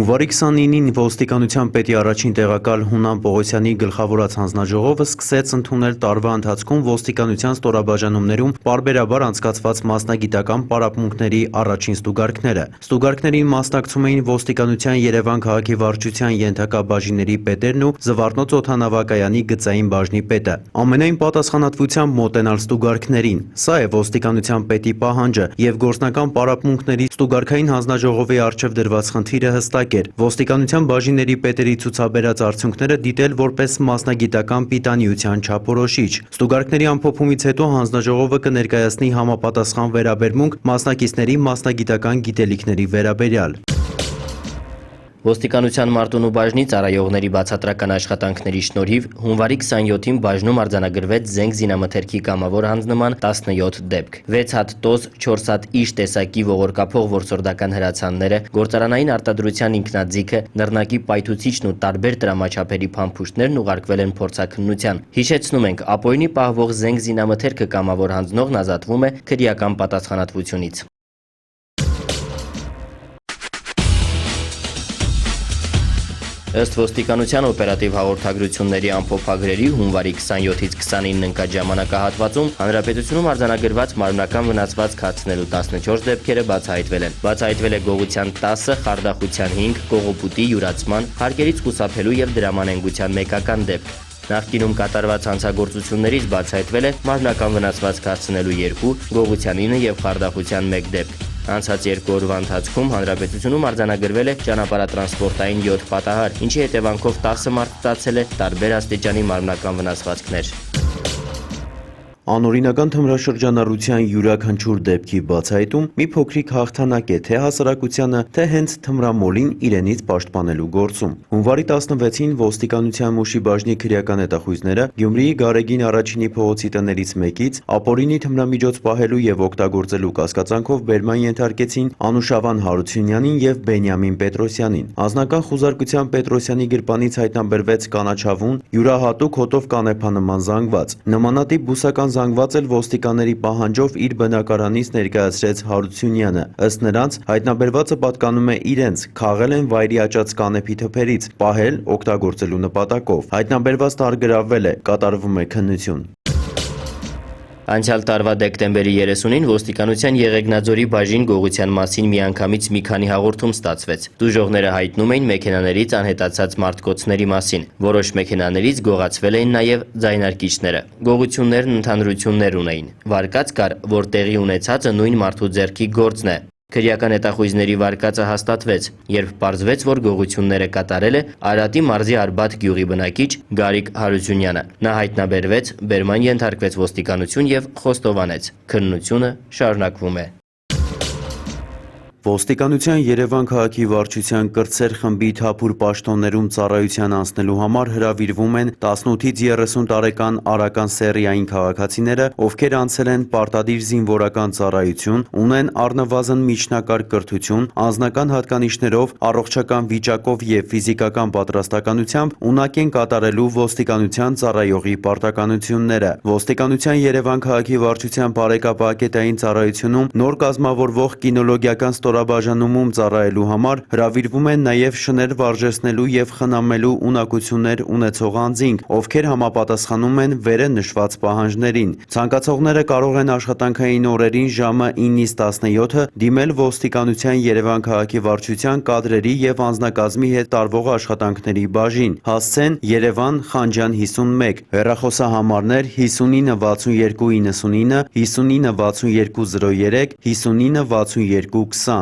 Հունվարի 29-ին ոստիկանության պետի առաջին տեղակալ Հունան Պողոսյանի գլխավորած հանձնաժողովը սկսեց ընդունել տարվա ընթացքում ոստիկանության ստորաբաժանումներում պարբերաբար անցկացված մասնագիտական պարապմունքների առաջին ստուգարքները։ Ստուգարքներին մասնակցում էին ոստիկանության Երևան քաղաքի վարչության ենթակա բաժինների պետերն ու Զվարթնոց օդանավակայանի գծային բաժնի պետը։ Ամենայն պատասխանատվությամբ մոտենալ ստուգարքներին։ Սա է ոստիկանության պետի պահանջը եւ գործնական պարապմունքների ստուգարքային հանձնաժողովի առջեւ դրված խնդիրը հստակ էր ոստիկանության բաժինների պետերի ցուցաբերած արդյունքները դիտել որպես մասնագիտական պիտանիության չափորոշիչ։ Ստուգարքների ամփոփումից հետո հանձնաժողովը կներկայացնի համապատասխան վերաբերմունք մասնակիցների մասնագիտական գիտելիքների վերաբերյալ։ Ոստիկանության Մարտունու բաժնի ծառայողների բացատրական աշխատանքների շնորհիվ հունվարի 27-ին բաժնում արձանագրվեց զենք զինամթերքի կամավոր հանձնման 17 դեպք։ 6 հատ տոզ, 4 հատ իշ տեսակի ողորկափող որսորդական հրացանները, գործարանային արտադրության ինքնաձիգը, նռնակի պայթուցիչն ու տարբեր տրամաչափերի փամփուշտներն ուղարկվել են փորձաքննության։ Հիշեցնում ենք, ապօրինի պահվող զենք զինամթերքը կամավոր հանձնողն ազատվում է քրեական պատասխանատվությունից։ Ըստ ոստիկանության օպերատիվ հաղորդագրությունների ամփոփագրերի հունվարի 27-ից 29 ընկած ժամանակահատվածում հանրապետությունում արձանագրված մարմնական վնասվածք հասցնելու 14 դեպքերը բացահայտվել են։ Բացահայտվել է գողության 10, խարդախության 5, կողոպուտի, յուրացման, հարկերից խուսափելու եւ դրամանենգության մեկական դեպք։ Նախկինում կատարված հանցագործություններից բացահայտվել է մարմնական վնասվածք հասցնելու 2, գողության 9 եւ խարդախության 1 դեպք։ Անցած 2 օրվա ընթացքում հանրապետությունում արձանագրվել է ճանապարհատրանսպորտային 7 պատահար, ինչի հետևանքով 10 մարդ ստացել է տարբեր աստիճանի մարմնական վնասվածքներ։ Անօրինական թմրաշրջանառության յուրաքանչյուր դեպքի բացահայտում մի փոքրիկ հաղթանակ է թե հասարակությանը, թե հենց թմրամոլին իրենից պաշտպանելու գործում։ Հունվարի 16-ին ոստիկանության Մուշի բաժնի քրեական հետախույզները Գյումրիի Գարեգին առաջինի փողոցի տներից մեկից ապօրինի թմրամիջոց պահելու եւ օգտագործելու կասկածանքով բերման ենթարկեցին Անուշավան Հարությունյանին եւ Բենյամին Պետրոսյանին։ Անձնական խուզարկությամբ Պետրոսյանի գրպանից հայտնաբերվեց կանաչավուն յուրահատուկ հոտով կանեփանման զանգված։ Նմանատիպ բուսական զանգված էլ ոստիկանների պահանջով իր բնակարանից ներկայացրեց Հարությունյանը։ Ըստ նրանց հայտնաբերվածը պատկանում է իրենց, քաղել են վայրի աճած կանեփի թփերից, պահել օգտագործելու նպատակով։ Հայտնաբերվածն առգրավվել է, կատարվում է քննություն։ Անցյալ տարվա դեկտեմբերի 30-ին ոստիկանության Եղեգնաձորի բաժին գողության մասին միանգամից մի քանի հաղորդում ստացվեց։ Դժողները հայտնում էին մեքենաներից անհետացած մարտկոցների մասին։ Որոշ մեքենաներից գողացվել էին նաև ձայնարկիչները։ Գողություններն ընդհանրություններ ունեին։ Վարկած կար, որ տեղի ունեցածը նույն մարդու ձեռքի գործն է։ Քրեական հետախույզների վարկածը հաստատվեց, երբ պարզվեց, որ գողությունները կատարել է Արատի մարզի Արբաթ գյուղի բնակիչ Գարիկ Հարությունյանը։ Նա հայտնաբերվեց, բերման ենթարկվեց ոստիկանություն եւ խոստովանեց։ Քննությունը շարունակվում է։ Ոստիկանության Երևան քաղաքի վարչության կրտսեր խմբի թափուր պաշտոններում ծառայության անցնելու համար հրավիրվում են 18-ից 30 տարեկան արական սերիային քաղաքացիները, ովքեր անցել են պարտադիր զինվորական ծառայություն, ունեն առնվազն միջնակարգ կրթություն, անձնական հատկանիշներով, առողջական վիճակով եւ ֆիզիկական պատրաստականությամբ ունակ են կատարելու ոստիկանության ծառայողի պարտականությունները։ Ոստիկանության Երևան քաղաքի վարչության բարեկապահակետային ծառայությունում նոր կազմավորվող կինոլոգիական ստորաբաժանումում ծառայելու համար հրավիրվում են նաև շներ վարժեցնելու եւ խնամելու ունակություններ ունեցող անձինք, ովքեր համապատասխանում են վերը նշված պահանջներին։ Ցանկացողները կարող են աշխատանքային օրերին ժամը 9-ից 17-ը դիմել ոստիկանության Երևան քաղաքի վարչության կադրերի եւ անձնակազմի հետ տարվող աշխատանքների բաժին։ Հասցեն Երևան Խանջյան 51, հեռախոսահամարներ 59 62 99, 59 62 03, 59 62 20։